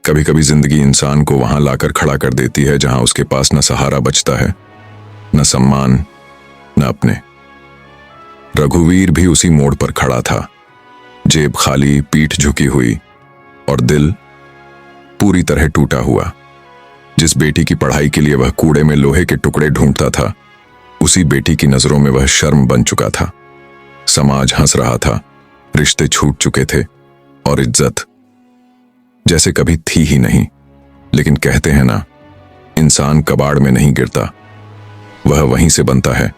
कभी कभी जिंदगी इंसान को वहां लाकर खड़ा कर देती है जहां उसके पास न सहारा बचता है, न सम्मान, न अपने। रघुवीर भी उसी मोड़ पर खड़ा था, जेब खाली, पीठ झुकी हुई और दिल पूरी तरह टूटा हुआ। जिस बेटी की पढ़ाई के लिए वह कूड़े में लोहे के टुकड़े ढूंढता था, उसी बेटी की नजरों में वह शर्म बन चुका था। समाज हंस रहा था, रिश्ते छूट चुके थे और इज्जत जैसे कभी थी ही नहीं। लेकिन कहते हैं ना, इंसान कबाड़ में नहीं गिरता, वह वहीं से बनता है।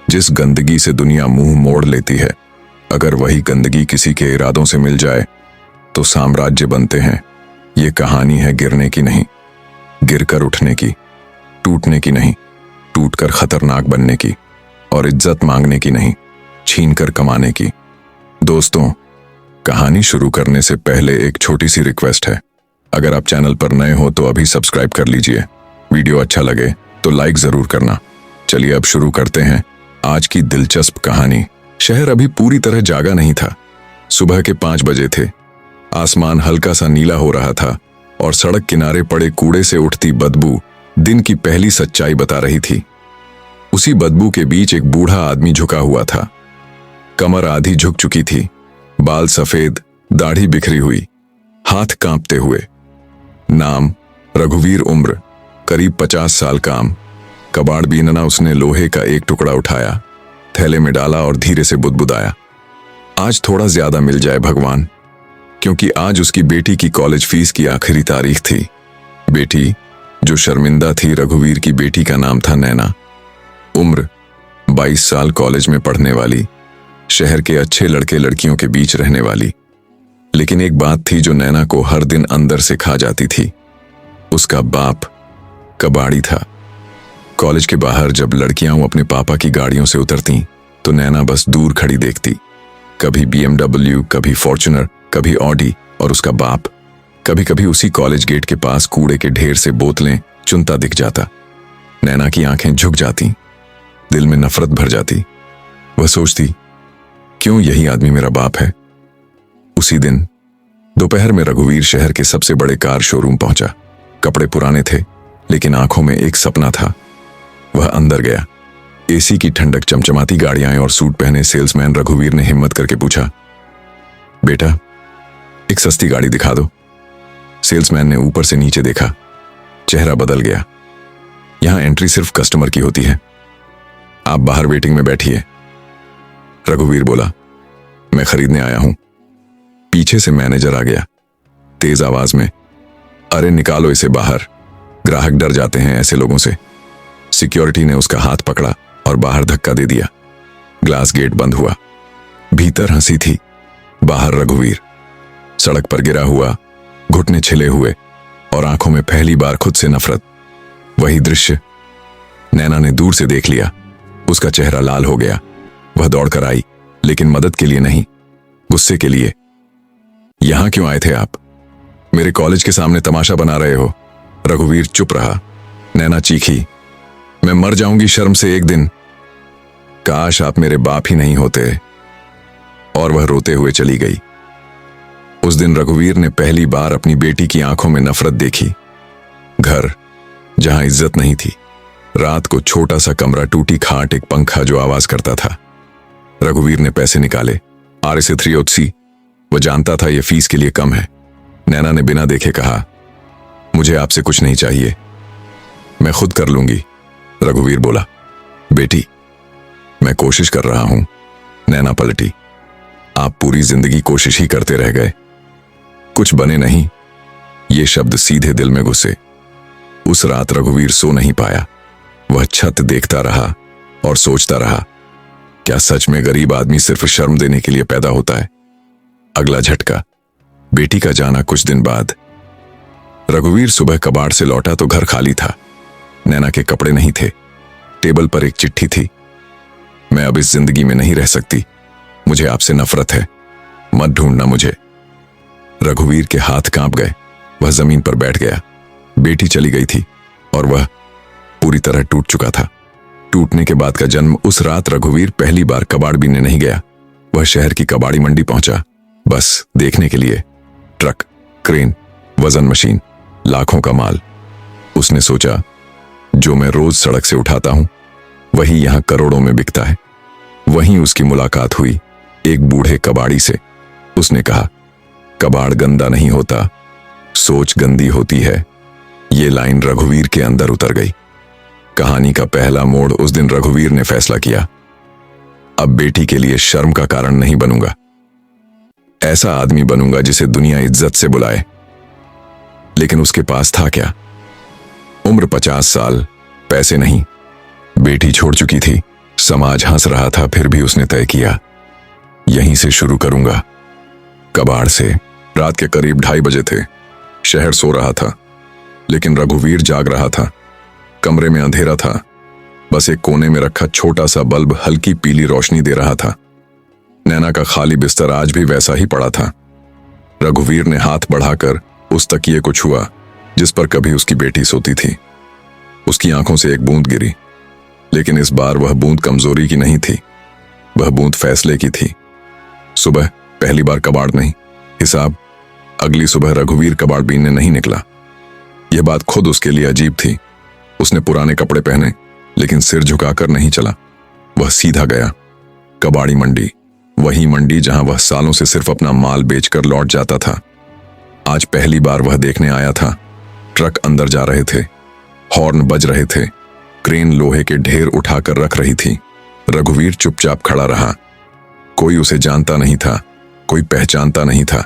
जिस गंदगी से दुनिया मुंह मोड़ लेती है, अगर वही गंदगी किसी के इरादों से मिल जाए तो साम्राज्य बनते हैं। ये कहानी है गिरने की नहीं, गिरकर उठने की, टूटने की नहीं, टूटकर खतरनाक बनने की, और इज्जत मांगने की नहीं, छीनकर कमाने की। दोस्तों, कहानी शुरू करने से पहले एक छोटी सी रिक्वेस्ट है। अगर आप चैनल पर नए हो तो अभी सब्सक्राइब कर लीजिए। वीडियो अच्छा लगे तो लाइक जरूर करना। चलिए अब शुरू करते हैं आज की दिलचस्प कहानी। शहर अभी पूरी तरह जागा नहीं था। सुबह के 5 बजे थे। आसमान हल्का सा नीला हो रहा था और सड़क किनारे पड़े कूड़े से उठती बदबू दिन की पहली सच्चाई बता रही थी। उसी बदबू के बीच एक बूढ़ा आदमी झुका हुआ था। कमर आधी झुक चुकी थी, बाल सफेद, दाढ़ी बिखरी हुई, हाथ कांपते हुए। नाम रघुवीर, उम्र करीब 50 साल। काम कबाड़ बीनना। उसने लोहे का एक टुकड़ा उठाया, थैले में डाला और धीरे से बुदबुदाया, आज थोड़ा ज्यादा मिल जाए भगवान, क्योंकि आज उसकी बेटी की कॉलेज फीस की आखिरी तारीख थी। बेटी जो शर्मिंदा थी, रघुवीर की बेटी का नाम था नैना। उम्र 22 साल, कॉलेज में पढ़ने वाली, शहर के अच्छे लड़के लड़कियों के बीच रहने वाली। लेकिन एक बात थी जो नैना को हर दिन अंदर से खा जाती थी। उसका बाप कबाड़ी था। कॉलेज के बाहर जब लड़कियां अपने पापा की गाड़ियों से उतरती तो नैना बस दूर खड़ी देखती। कभी BMW, कभी फॉर्च्यूनर, कभी ऑडी, और उसका बाप कभी कभी उसी कॉलेज गेट के पास कूड़े के ढेर से बोतलें चुनता दिख जाता। नैना की आंखें झुक जाती, दिल में नफरत भर जाती। वह सोचती, क्यों यही आदमी मेरा बाप है। उसी दिन दोपहर में रघुवीर शहर के सबसे बड़े कार शोरूम पहुंचा। कपड़े पुराने थे, लेकिन आंखों में एक सपना था। वह अंदर गया। एसी की ठंडक, चमचमाती गाड़ियां और सूट पहने सेल्समैन रघुवीर ने हिम्मत करके पूछा, बेटा एक सस्ती गाड़ी दिखा दो। सेल्समैन ने ऊपर से नीचे देखा, चेहरा बदल गया। यहां एंट्री सिर्फ कस्टमर की होती है, आप बाहर वेटिंग में बैठिए। रघुवीर बोला, मैं खरीदने आया हूं। पीछे से मैनेजर आ गया, तेज आवाज में, अरे निकालो इसे बाहर, ग्राहक डर जाते हैं ऐसे लोगों से। सिक्योरिटी ने उसका हाथ पकड़ा और बाहर धक्का दे दिया। ग्लास गेट बंद हुआ। भीतर हंसी थी, बाहर रघुवीर सड़क पर गिरा हुआ, घुटने छिले हुए और आंखों में पहली बार खुद से नफरत। वही दृश्य नैना ने दूर से देख लिया। उसका चेहरा लाल हो गया। वह दौड़कर आई, लेकिन मदद के लिए नहीं, गुस्से के लिए। यहां क्यों आए थे आप? मेरे कॉलेज के सामने तमाशा बना रहे हो। रघुवीर चुप रहा। नैना चीखी, मैं मर जाऊंगी शर्म से एक दिन। काश आप मेरे बाप ही नहीं होते। और वह रोते हुए चली गई। उस दिन रघुवीर ने पहली बार अपनी बेटी की आंखों में नफरत देखी। घर जहां इज्जत नहीं थी, रात को छोटा सा कमरा, टूटी खाट, एक पंखा जो आवाज करता था। रघुवीर ने पैसे निकाले, RS380। वह जानता था ये फीस के लिए कम है। नैना ने बिना देखे कहा, मुझे आपसे कुछ नहीं चाहिए, मैं खुद कर लूंगी। रघुवीर बोला, बेटी मैं कोशिश कर रहा हूं। नैना पलटी, आप पूरी जिंदगी कोशिश ही करते रह गए, कुछ बने नहीं। ये शब्द सीधे दिल में घुसे। उस रात रघुवीर सो नहीं पाया। वह छत देखता रहा और सोचता रहा, क्या सच में गरीब आदमी सिर्फ शर्म देने के लिए पैदा होता है? अगला झटका, बेटी का जाना कुछ दिन बाद। रघुवीर सुबह कबाड़ से लौटा तो घर खाली था। नैना के कपड़े नहीं थे। टेबल पर एक चिट्ठी थी, मैं अब इस जिंदगी में नहीं रह सकती, मुझे आपसे नफरत है, मत ढूंढना मुझे। रघुवीर के हाथ कांप गए। वह जमीन पर बैठ गया। बेटी चली गई थी और वह पूरी तरह टूट चुका था। टूटने के बाद का जन्म। उस रात रघुवीर पहली बार कबाड़ बीनने नहीं गया। वह शहर की कबाड़ी मंडी पहुंचा, बस देखने के लिए। ट्रक, क्रेन, वजन मशीन, लाखों का माल। उसने सोचा, जो मैं रोज सड़क से उठाता हूं वही यहां करोड़ों में बिकता है। वहीं उसकी मुलाकात हुई एक बूढ़े कबाड़ी से। उसने कहा, कबाड़ गंदा नहीं होता, सोच गंदी होती है। ये लाइन रघुवीर के अंदर उतर गई। कहानी का पहला मोड़ उस दिन रघुवीर ने फैसला किया, अब बेटी के लिए शर्म का कारण नहीं बनूंगा। ऐसा आदमी बनूंगा जिसे दुनिया इज्जत से बुलाए। लेकिन उसके पास था क्या? उम्र 50 साल, पैसे नहीं, बेटी छोड़ चुकी थी, समाज हंस रहा था, फिर भी उसने तय किया, यहीं से शुरू करूंगा, कबाड़ से। रात के करीब 2:30 बजे थे। शहर सो रहा था, लेकिन रघुवीर जाग रहा था। कमरे में अंधेरा था, बस एक कोने में रखा छोटा सा बल्ब हल्की पीली रोशनी दे रहा था। नैना का खाली बिस्तर आज भी वैसा ही पड़ा था। रघुवीर ने हाथ बढ़ाकर उस तकिए को छुआ जिस पर कभी उसकी बेटी सोती थी। उसकी आंखों से एक बूंद गिरी, लेकिन इस बार वह बूंद कमजोरी की नहीं थी, वह बूंद फैसले की थी। सुबह पहली बार कबाड़ नहीं, हिसाब। अगली सुबह रघुवीर कबाड़ बीनने नहीं निकला। यह बात खुद उसके लिए अजीब थी। उसने पुराने कपड़े पहने, लेकिन सिर झुकाकर नहीं चला। वह सीधा गया कबाड़ी मंडी, वही मंडी जहां वह सालों से सिर्फ अपना माल बेचकर लौट जाता था। आज पहली बार वह देखने आया था। ट्रक अंदर जा रहे थे, हॉर्न बज रहे थे, क्रेन लोहे के ढेर उठाकर रख रही थी। रघुवीर चुपचाप खड़ा रहा। कोई उसे जानता नहीं था, कोई पहचानता नहीं था,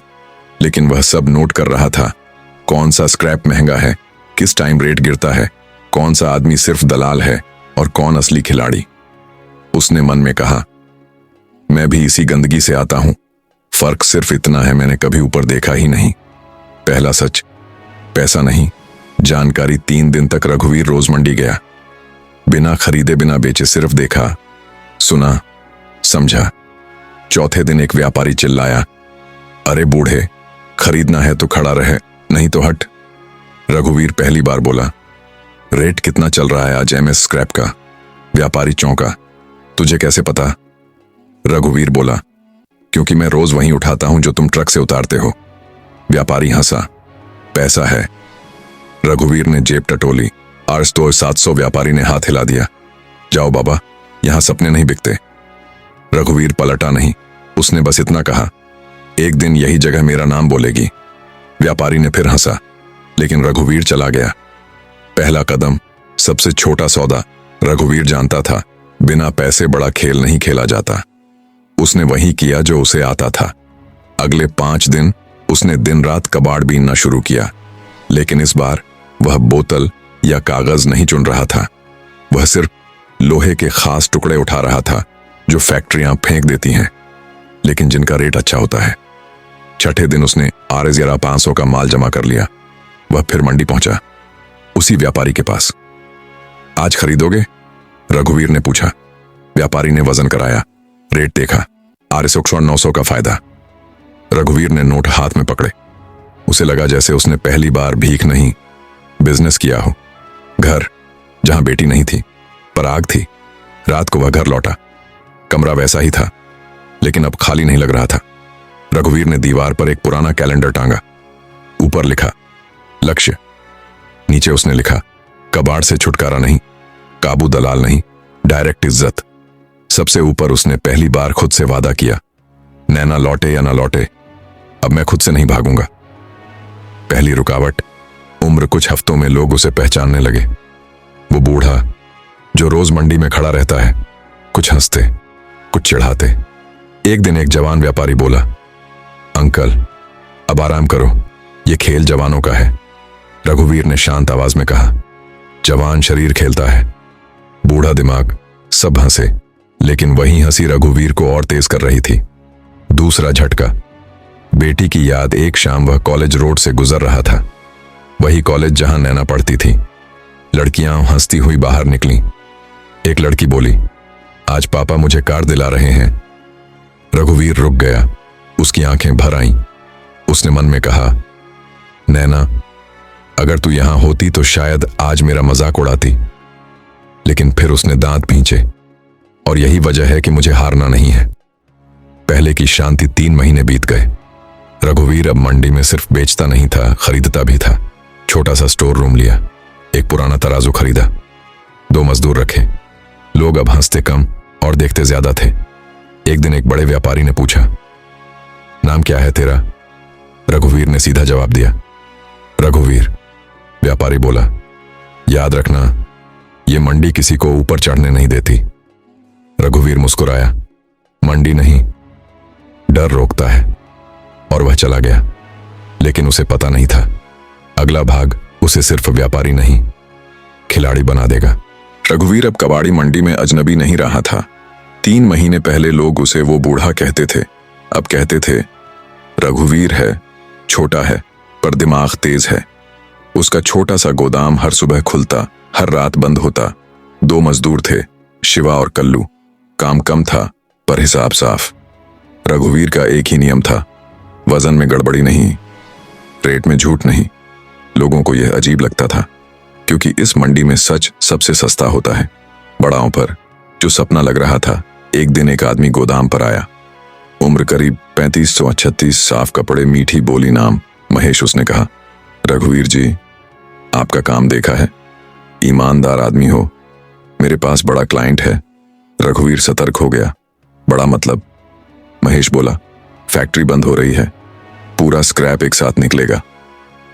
लेकिन वह सब नोट कर रहा था। कौन सा स्क्रैप महंगा है, किस टाइम रेट गिरता है, कौन सा आदमी सिर्फ दलाल है और कौन असली खिलाड़ी। उसने मन में कहा, मैं भी इसी गंदगी से आता हूं, फर्क सिर्फ इतना है मैंने कभी ऊपर देखा ही नहीं। पहला सच, पैसा नहीं, जानकारी। 3 दिन तक रघुवीर रोज मंडी गया, बिना खरीदे बिना बेचे, सिर्फ देखा, सुना, समझा। चौथे दिन एक व्यापारी चिल्लाया, अरे बूढ़े, खरीदना है तो खड़ा रहे, नहीं तो हट। रघुवीर पहली बार बोला, रेट कितना चल रहा है आज एमएस स्क्रैप का? व्यापारी चौंका, तुझे कैसे पता? रघुवीर बोला, क्योंकि मैं रोज वहीं उठाता हूं जो तुम ट्रक से उतारते हो। व्यापारी हंसा, पैसा है। रघुवीर ने जेब टटोली, आज तो 700। व्यापारी ने हाथ हिला दिया, जाओ बाबा, यहां सपने नहीं बिकते। रघुवीर पलटा नहीं, उसने बस इतना कहा, एक दिन यही जगह मेरा नाम बोलेगी। व्यापारी ने फिर हंसा, लेकिन रघुवीर चला गया। पहला कदम, सबसे छोटा सौदा। रघुवीर जानता था, बिना पैसे बड़ा खेल नहीं खेला जाता। उसने वही किया जो उसे आता था। अगले 5 दिन उसने दिन रात कबाड़ बीनना शुरू किया, लेकिन इस बार वह बोतल या कागज नहीं चुन रहा था। वह सिर्फ लोहे के खास टुकड़े उठा रहा था जो फैक्ट्रियां फेंक देती हैं, लेकिन जिनका रेट अच्छा होता है। छठे दिन उसने RS 500 का माल जमा कर लिया। वह फिर मंडी पहुंचा, उसी व्यापारी के पास। आज खरीदोगे? रघुवीर ने पूछा। व्यापारी ने वजन कराया, रेट देखा, RS 900 का फायदा। रघुवीर ने नोट हाथ में पकड़े। उसे लगा जैसे उसने पहली बार भीख नहीं, बिजनेस किया हो। घर जहां बेटी नहीं थी पर आग थी। रात को वह घर लौटा, कमरा वैसा ही था, लेकिन अब खाली नहीं लग रहा था। रघुवीर ने दीवार पर एक पुराना कैलेंडर टांगा। ऊपर लिखा, लक्ष्य। नीचे उसने लिखा, कबाड़ से छुटकारा नहीं, काबू दलाल नहीं, डायरेक्ट इज्जत। सबसे ऊपर उसने पहली बार खुद से वादा किया, नैना लौटे या ना लौटे, अब मैं खुद से नहीं भागूंगा। पहली रुकावट, उम्र। कुछ हफ्तों में लोग उसे पहचानने लगे। वो बूढ़ा जो रोज मंडी में खड़ा रहता है। कुछ हंसते, कुछ चिढ़ाते। एक दिन एक जवान व्यापारी बोला, अंकल अब आराम करो, ये खेल जवानों का है। रघुवीर ने शांत आवाज में कहा, जवान शरीर खेलता है, बूढ़ा दिमाग। सब हंसे, लेकिन वही हंसी रघुवीर को और तेज कर रही थी। दूसरा झटका, बेटी की याद। एक शाम वह कॉलेज रोड से गुजर रहा था, वही कॉलेज जहां नैना पढ़ती थी। लड़कियां हंसती हुई बाहर निकलीं। एक लड़की बोली, आज पापा मुझे कार दिला रहे हैं। रघुवीर रुक गया, उसकी आंखें भर आईं। उसने मन में कहा, नैना अगर तू यहां होती तो शायद आज मेरा मजाक उड़ाती। लेकिन फिर उसने दांत भींचे, और यही वजह है कि मुझे हारना नहीं है। पहले की शांति 3 महीने बीत गए। रघुवीर अब मंडी में सिर्फ बेचता नहीं था, खरीदता भी था। छोटा सा स्टोर रूम लिया, एक पुराना तराजू खरीदा, 2 मजदूर रखे। लोग अब हंसते कम और देखते ज्यादा थे। एक दिन एक बड़े व्यापारी ने पूछा, नाम क्या है तेरा? रघुवीर ने सीधा जवाब दिया, रघुवीर। व्यापारी बोला, याद रखना, ये मंडी किसी को ऊपर चढ़ने नहीं देती। रघुवीर मुस्कुराया, मंडी नहीं, डर रोकता है। और वह चला गया। लेकिन उसे पता नहीं था, अगला भाग उसे सिर्फ व्यापारी नहीं, खिलाड़ी बना देगा। रघुवीर अब कबाड़ी मंडी में अजनबी नहीं रहा था। 3 महीने पहले लोग उसे वो बूढ़ा कहते थे, अब कहते थे रघुवीर है, छोटा है पर दिमाग तेज है। उसका छोटा सा गोदाम हर सुबह खुलता, हर रात बंद होता। 2 मजदूर थे, शिवा और कल्लू। काम कम था पर हिसाब साफ। रघुवीर का एक ही नियम था, वजन में गड़बड़ी नहीं, रेट में झूठ नहीं। लोगों को यह अजीब लगता था क्योंकि इस मंडी में सच सबसे सस्ता होता है। बड़ाओं पर जो सपना लग रहा था। एक दिन एक आदमी गोदाम पर आया, उम्र करीब 35-36, साफ कपड़े, मीठी बोली, नाम महेश। उसने कहा, रघुवीर जी, आपका काम देखा है, ईमानदार आदमी हो, मेरे पास बड़ा क्लाइंट है। रघुवीर सतर्क हो गया, बड़ा मतलब? महेश बोला, फैक्ट्री बंद हो रही है, पूरा स्क्रैप एक साथ निकलेगा।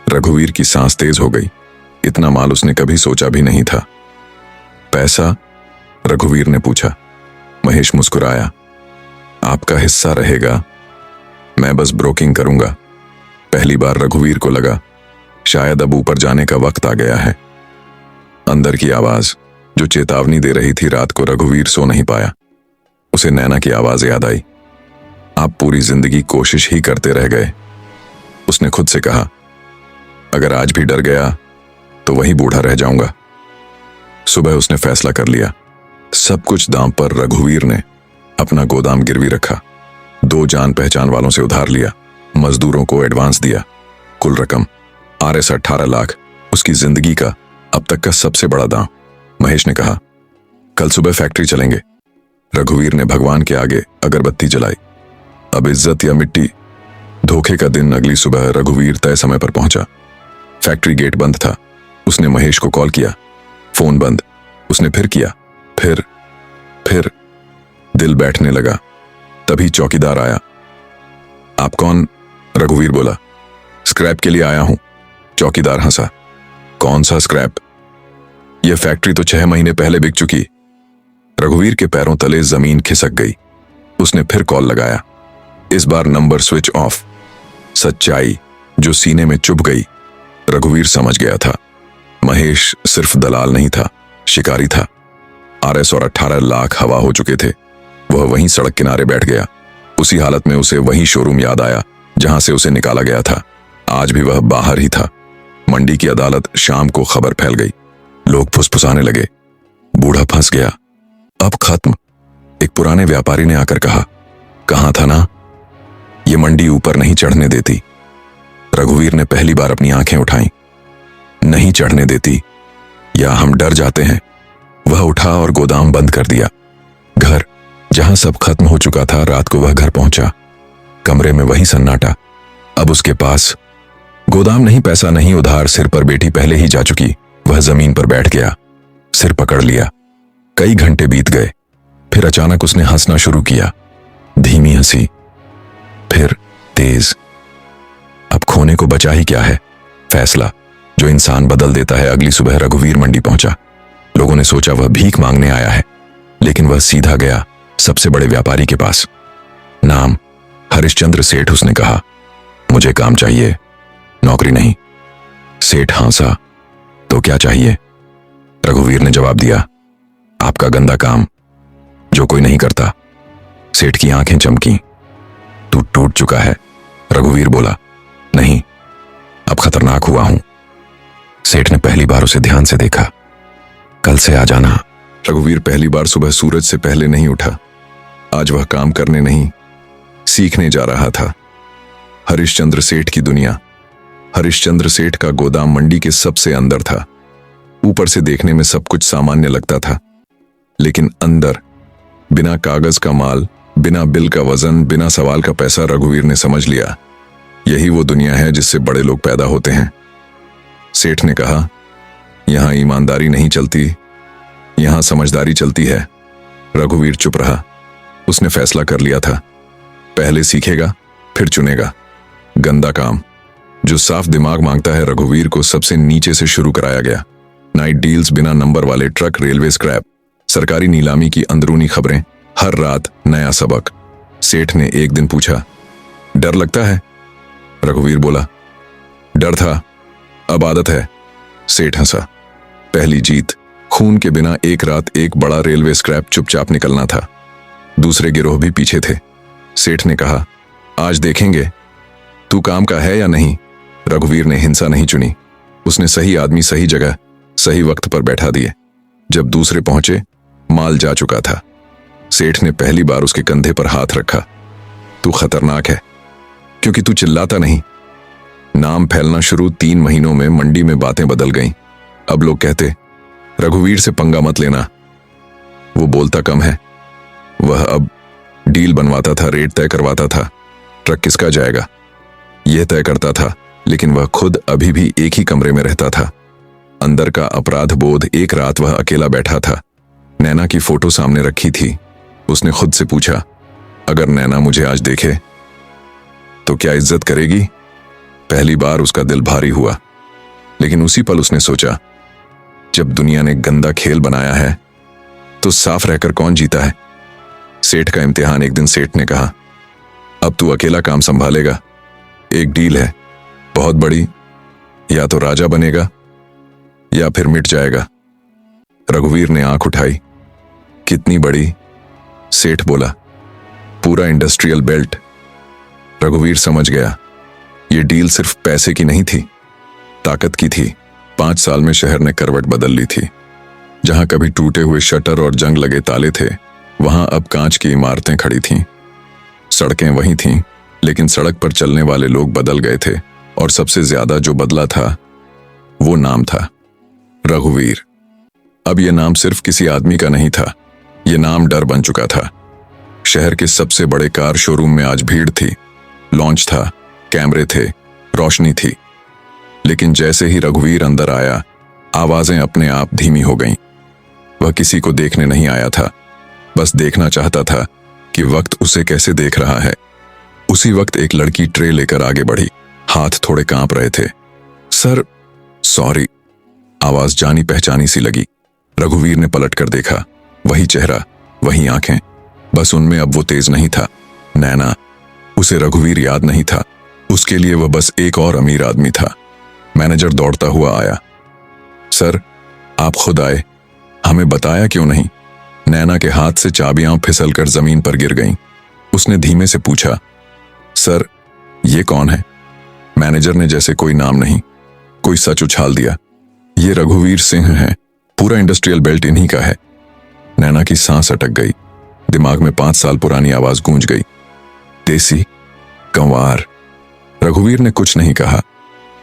रघुवीर की सांस तेज हो गई, इतना माल उसने कभी सोचा भी नहीं था। पैसा? रघुवीर ने पूछा। महेश मुस्कुराया, आपका हिस्सा रहेगा, मैं बस ब्रोकिंग करूंगा। पहली बार रघुवीर को लगा शायद अब ऊपर जाने का वक्त आ गया है। अंदर की आवाज जो चेतावनी दे रही थी, रात को रघुवीर सो नहीं पाया। उसे नैना की आवाज याद आई, आप पूरी जिंदगी कोशिश ही करते रह गए। उसने खुद से कहा, अगर आज भी डर गया तो वही बूढ़ा रह जाऊंगा। सुबह उसने फैसला कर लिया, सब कुछ दांव पर। रघुवीर ने अपना गोदाम गिरवी रखा, 2 जान पहचान वालों से उधार लिया, मजदूरों को एडवांस दिया। कुल रकम RS 18 लाख, उसकी जिंदगी का अब तक का सबसे बड़ा दांव। महेश ने कहा, कल सुबह फैक्ट्री चलेंगे। रघुवीर ने भगवान के आगे अगरबत्ती जलाई। अब इज्जत या मिट्टी। धोखे का दिन। अगली सुबह रघुवीर तय समय पर पहुंचा। फैक्ट्री गेट बंद था। उसने महेश को कॉल किया, फोन बंद। उसने फिर किया, फिर दिल बैठने लगा। तभी चौकीदार आया। आप कौन? रघुवीर बोला, स्क्रैप के लिए आया हूं। चौकीदार हंसा, कौन सा स्क्रैप? यह फैक्ट्री तो 6 महीने पहले बिक चुकी। रघुवीर के पैरों तले जमीन खिसक गई। उसने फिर कॉल लगाया, इस बार नंबर स्विच ऑफ। सच्चाई जो सीने में चुभ गई। रघुवीर समझ गया था, महेश सिर्फ दलाल नहीं था, शिकारी था। RS और 18 लाख हवा हो चुके थे। वह वहीं सड़क किनारे बैठ गया। उसी हालत में उसे वही शोरूम याद आया जहां से उसे निकाला गया था। आज भी वह बाहर ही था। मंडी की अदालत। शाम को खबर फैल गई। लोग फुसफुसाने लगे, बूढ़ा फंस गया, अब खत्म। एक पुराने व्यापारी ने आकर कहा, कहा था ना, ये मंडी ऊपर नहीं चढ़ने देती। रघुवीर ने पहली बार अपनी आंखें उठाई। नहीं चढ़ने देती या हम डर जाते हैं। वह उठा और गोदाम बंद कर दिया। घर जहां सब खत्म हो चुका था। रात को वह घर पहुंचा, कमरे में वही सन्नाटा। अब उसके पास गोदाम नहीं, पैसा नहीं, उधार। सिर पर बेटी पहले ही जा चुकी। वह जमीन पर बैठ गया, सिर पकड़ लिया। कई घंटे बीत गए। फिर अचानक उसने हंसना शुरू किया। धीमी हंसी, फिर तेज। अब खोने को बचा ही क्या है? फैसला जो इंसान बदल देता है। अगली सुबह रघुवीर मंडी पहुंचा। लोगों ने सोचा वह भीख मांगने आया है, लेकिन वह सीधा गया सबसे बड़े व्यापारी के पास। नाम हरिश्चंद्र सेठ। उसने कहा, मुझे काम चाहिए, नौकरी नहीं। सेठ हंसा, तो क्या चाहिए? रघुवीर ने जवाब दिया, आपका गंदा काम जो कोई नहीं करता। सेठ की आंखें चमकी, तू टूट चुका है। रघुवीर बोला, नहीं, अब खतरनाक हुआ हूं। सेठ ने पहली बार उसे ध्यान से देखा। कल से आ जाना। रघुवीर पहली बार सुबह सूरज से पहले नहीं उठा। आज वह काम करने नहीं, सीखने जा रहा था। हरिश्चंद्र सेठ की दुनिया। हरिश्चंद्र सेठ का गोदाम मंडी के सबसे अंदर था। ऊपर से देखने में सब कुछ सामान्य लगता था, लेकिन अंदर बिना कागज का माल, बिना बिल का वजन, बिना सवाल का पैसा। रघुवीर ने समझ लिया, यही वो दुनिया है जिससे बड़े लोग पैदा होते हैं। सेठ ने कहा, यहां ईमानदारी नहीं चलती, यहां समझदारी चलती है। रघुवीर चुप रहा। उसने फैसला कर लिया था, पहले सीखेगा फिर चुनेगा। गंदा काम जो साफ दिमाग मांगता है। रघुवीर को सबसे नीचे से शुरू कराया गया। नाइट डील्स, बिना नंबर वाले ट्रक, रेलवे स्क्रैप, सरकारी नीलामी की अंदरूनी खबरें, हर रात नया सबक। सेठ ने एक दिन पूछा, डर लगता है? रघुवीर बोला, डर था, अब आदत है। सेठ हंसा। पहली जीत, खून के बिना एक रात एक बड़ा रेलवे स्क्रैप चुपचाप निकलना था। दूसरे गिरोह भी पीछे थे। सेठ ने कहा, आज देखेंगे तू काम का है या नहीं। रघुवीर ने हिंसा नहीं चुनी। उसने सही आदमी सही जगह सही वक्त पर बैठा दिए। जब दूसरे पहुंचे, माल जा चुका था। सेठ ने पहली बार उसके कंधे पर हाथ रखा। तू खतरनाक है क्योंकि तू चिल्लाता नहीं। नाम फैलना शुरू। 3 महीनों में मंडी में बातें बदल गईं। अब लोग कहते, रघुवीर से पंगा मत लेना, वो बोलता कम है। वह अब डील बनवाता था, रेट तय करवाता था, ट्रक किसका जाएगा यह तय करता था। लेकिन वह खुद अभी भी एक ही कमरे में रहता था। अंदर का अपराध बोध। एक रात वह अकेला बैठा था। नैना की फोटो सामने रखी थी। उसने खुद से पूछा, अगर नैना मुझे आज देखे तो क्या इज्जत करेगी? पहली बार उसका दिल भारी हुआ। लेकिन उसी पल उसने सोचा, जब दुनिया ने गंदा खेल बनाया है तो साफ रहकर कौन जीता है? सेठ का इम्तिहान। एक दिन सेठ ने कहा, अब तू अकेला काम संभालेगा। एक डील है बहुत बड़ी, या तो राजा बनेगा या फिर मिट जाएगा। रघुवीर ने आंख उठाई। कितनी बड़ी? सेठ बोला, पूरा इंडस्ट्रियल बेल्ट। रघुवीर समझ गया, यह डील सिर्फ पैसे की नहीं थी, ताकत की थी। 5 साल में शहर ने करवट बदल ली थी। जहां कभी टूटे हुए शटर और जंग लगे ताले थे, वहां अब कांच की इमारतें खड़ी थीं। सड़कें वही थीं, लेकिन सड़क पर चलने वाले लोग बदल गए थे। और सबसे ज्यादा जो बदला था वो नाम था, रघुवीर। अब यह नाम सिर्फ किसी आदमी का नहीं था, यह नाम डर बन चुका था। शहर के सबसे बड़े कार शोरूम में आज भीड़ थी। लॉन्च था, कैमरे थे, रोशनी थी। लेकिन जैसे ही रघुवीर अंदर आया, आवाजें अपने आप धीमी हो गईं। वह किसी को देखने नहीं आया था, बस देखना चाहता था कि वक्त उसे कैसे देख रहा है। उसी वक्त एक लड़की ट्रे लेकर आगे बढ़ी। हाथ थोड़े कांप रहे थे। Sir, sorry. आवाज जानी पहचानी सी लगी। रघुवीर ने पलट कर देखा। वही चेहरा, वही आंखें, बस उनमें अब वो तेज नहीं था। नैना। उसे रघुवीर याद नहीं था। उसके लिए वह बस एक और अमीर आदमी था। मैनेजर दौड़ता हुआ आया। सर, आप खुद आए, हमें बताया क्यों नहीं? नैना के हाथ से चाबियां फिसलकर जमीन पर गिर गईं। उसने धीमे से पूछा, सर, ये कौन है? मैनेजर ने जैसे कोई नाम नहीं, कोई सच उछाल दिया। ये रघुवीर सिंह है, पूरा इंडस्ट्रियल बेल्ट इन्हीं का है। नैना की सांस अटक गई। दिमाग में 5 साल पुरानी आवाज गूंज गई, देसी, कंवार। रघुवीर ने कुछ नहीं कहा।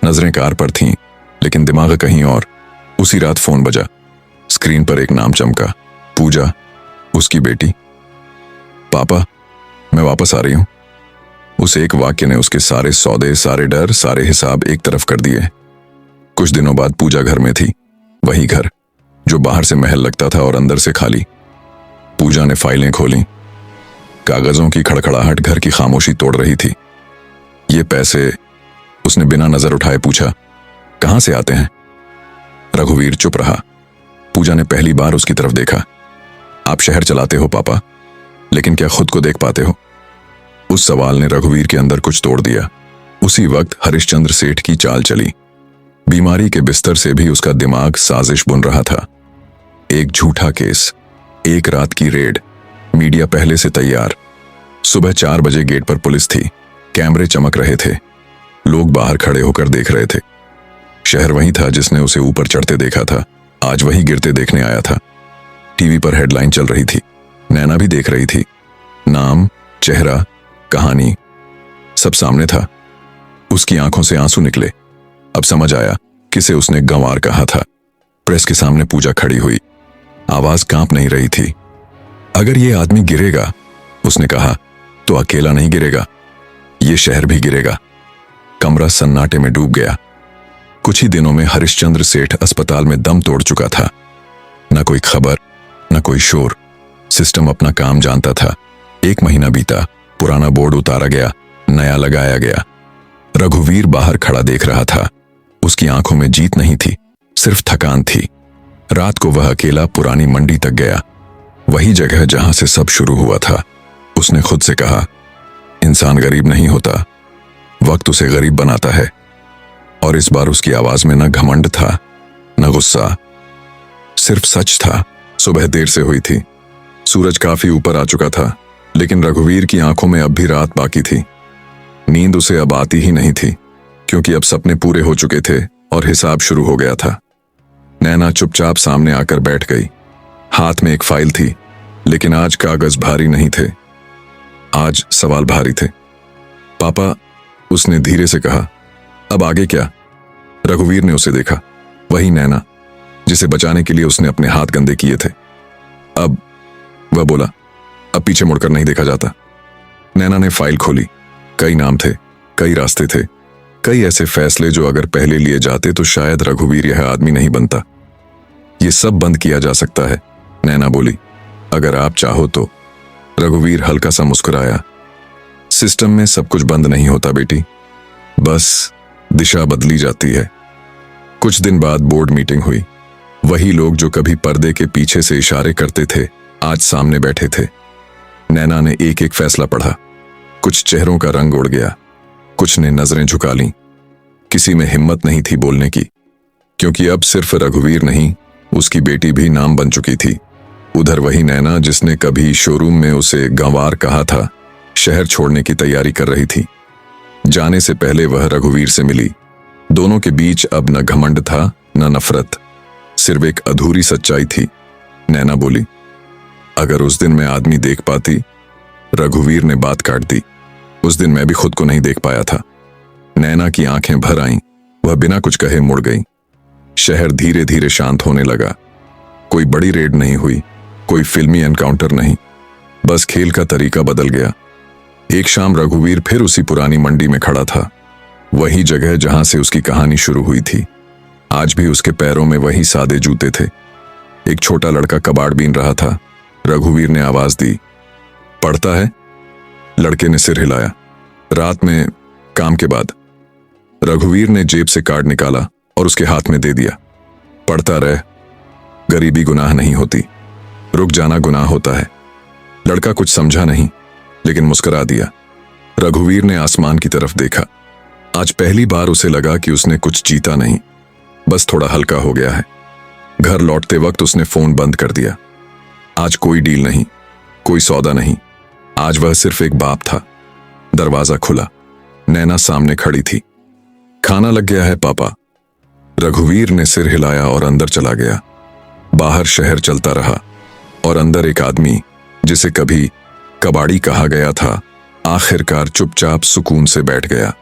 नजरें कार पर थीं, लेकिन दिमाग कहीं और। उसी रात फोन बजा। स्क्रीन पर एक नाम चमका, पूजा, उसकी बेटी। पापा, मैं वापस आ रही हूं। उस एक वाक्य ने उसके सारे सौदे, सारे डर, सारे हिसाब एक तरफ कर दिए। कुछ दिनों बाद पूजा घर में थी। वही घर जो बाहर से महल लगता था और अंदर से खाली। पूजा ने फाइलें खोली। कागजों की खड़खड़ाहट घर की खामोशी तोड़ रही थी। ये पैसे? उसने बिना नजर उठाए पूछा, कहां से आते हैं? रघुवीर चुप रहा। पूजा ने पहली बार उसकी तरफ देखा। आप शहर चलाते हो पापा, लेकिन क्या खुद को देख पाते हो? उस सवाल ने रघुवीर के अंदर कुछ तोड़ दिया। उसी वक्त हरिश्चंद्र सेठ की चाल चली। बीमारी के बिस्तर से भी उसका दिमाग साजिश बुन रहा था। एक झूठा केस, एक रात की रेड, मीडिया पहले से तैयार। सुबह 4 बजे गेट पर पुलिस थी। कैमरे चमक रहे थे। लोग बाहर खड़े होकर देख रहे थे। शहर वही था जिसने उसे ऊपर चढ़ते देखा था, आज वही गिरते देखने आया था। टीवी पर हेडलाइन चल रही थी। नैना भी देख रही थी। नाम, चेहरा, कहानी सब सामने था। उसकी आंखों से आंसू निकले। अब समझ आया किसे उसने गंवार कहा था। प्रेस के सामने पूजा खड़ी हुई। आवाज कांप नहीं रही थी। अगर ये आदमी गिरेगा, उसने कहा, तो अकेला नहीं गिरेगा, ये शहर भी गिरेगा। कमरा सन्नाटे में डूब गया। कुछ ही दिनों में हरिश्चंद्र सेठ अस्पताल में दम तोड़ चुका था। न कोई खबर, न कोई शोर। सिस्टम अपना काम जानता था। 1 महीना बीता, पुराना बोर्ड उतारा गया, नया लगाया गया। रघुवीर बाहर खड़ा देख रहा था। उसकी आंखों में जीत नहीं थी, सिर्फ थकान थी। रात को वह अकेला पुरानी मंडी तक गया, वही जगह जहां से सब शुरू हुआ था। उसने खुद से कहा, इंसान गरीब नहीं होता, वक्त उसे गरीब बनाता है। और इस बार उसकी आवाज में न घमंड था, न गुस्सा, सिर्फ सच था। सुबह देर से हुई थी, सूरज काफी ऊपर आ चुका था, लेकिन रघुवीर की आंखों में अब भी रात बाकी थी। नींद उसे अब आती ही नहीं थी, क्योंकि अब सपने पूरे हो चुके थे और हिसाब शुरू हो गया था। नैना चुपचाप सामने आकर बैठ गई। हाथ में एक फाइल थी, लेकिन आज कागज भारी नहीं थे, आज सवाल भारी थे। पापा, उसने धीरे से कहा, अब आगे क्या? रघुवीर ने उसे देखा, वही नैना जिसे बचाने के लिए उसने अपने हाथ गंदे किए थे। अब वह बोला, अब पीछे मुड़कर नहीं देखा जाता। नैना ने फाइल खोली। कई नाम थे, कई रास्ते थे, कई ऐसे फैसले जो अगर पहले लिए जाते तो शायद रघुवीर यह आदमी नहीं बनता। ये सब बंद किया जा सकता है, नैना बोली, अगर आप चाहो तो। रघुवीर हल्का सा मुस्कुराया। सिस्टम में सब कुछ बंद नहीं होता बेटी, बस दिशा बदली जाती है। कुछ दिन बाद बोर्ड मीटिंग हुई। वही लोग जो कभी पर्दे के पीछे से इशारे करते थे, आज सामने बैठे थे। नैना ने एक एक फैसला पढ़ा। कुछ चेहरों का रंग उड़ गया, कुछ ने नजरें झुका लीं। किसी में हिम्मत नहीं थी बोलने की, क्योंकि अब सिर्फ रघुवीर नहीं, उसकी बेटी भी नाम बन चुकी थी। उधर वही नैना जिसने कभी शोरूम में उसे गंवार कहा था, शहर छोड़ने की तैयारी कर रही थी। जाने से पहले वह रघुवीर से मिली। दोनों के बीच अब न घमंड था, न नफरत, सिर्फ एक अधूरी सच्चाई थी। नैना बोली, अगर उस दिन मैं आदमी देख पाती। रघुवीर ने बात काट दी, उस दिन मैं भी खुद को नहीं देख पाया था। नैना की आंखें भर आईं, वह बिना कुछ कहे मुड़ गई। शहर धीरे धीरे शांत होने लगा। कोई बड़ी रेड नहीं हुई, कोई फिल्मी एनकाउंटर नहीं, बस खेल का तरीका बदल गया। एक शाम रघुवीर फिर उसी पुरानी मंडी में खड़ा था, वही जगह जहां से उसकी कहानी शुरू हुई थी। आज भी उसके पैरों में वही सादे जूते थे। एक छोटा लड़का कबाड़ बीन रहा था। रघुवीर ने आवाज दी, पढ़ता है? लड़के ने सिर हिलाया। रात में, काम के बाद। रघुवीर ने जेब से कार्ड निकाला और उसके हाथ में दे दिया। पढ़ता रह, गरीबी गुनाह नहीं होती, रुक जाना गुनाह होता है। लड़का कुछ समझा नहीं, लेकिन मुस्कुरा दिया। रघुवीर ने आसमान की तरफ देखा। आज पहली बार उसे लगा कि उसने कुछ जीता नहीं, बस थोड़ा हल्का हो गया है। घर लौटते वक्त उसने फोन बंद कर दिया। आज कोई डील नहीं, कोई सौदा नहीं, आज वह सिर्फ एक बाप था। दरवाजा खुला, नैना सामने खड़ी थी। खाना लग गया है पापा। रघुवीर ने सिर हिलाया और अंदर चला गया। बाहर शहर चलता रहा और अंदर एक आदमी जिसे कभी कबाड़ी कहा गया था, आखिरकार चुपचाप सुकून से बैठ गया।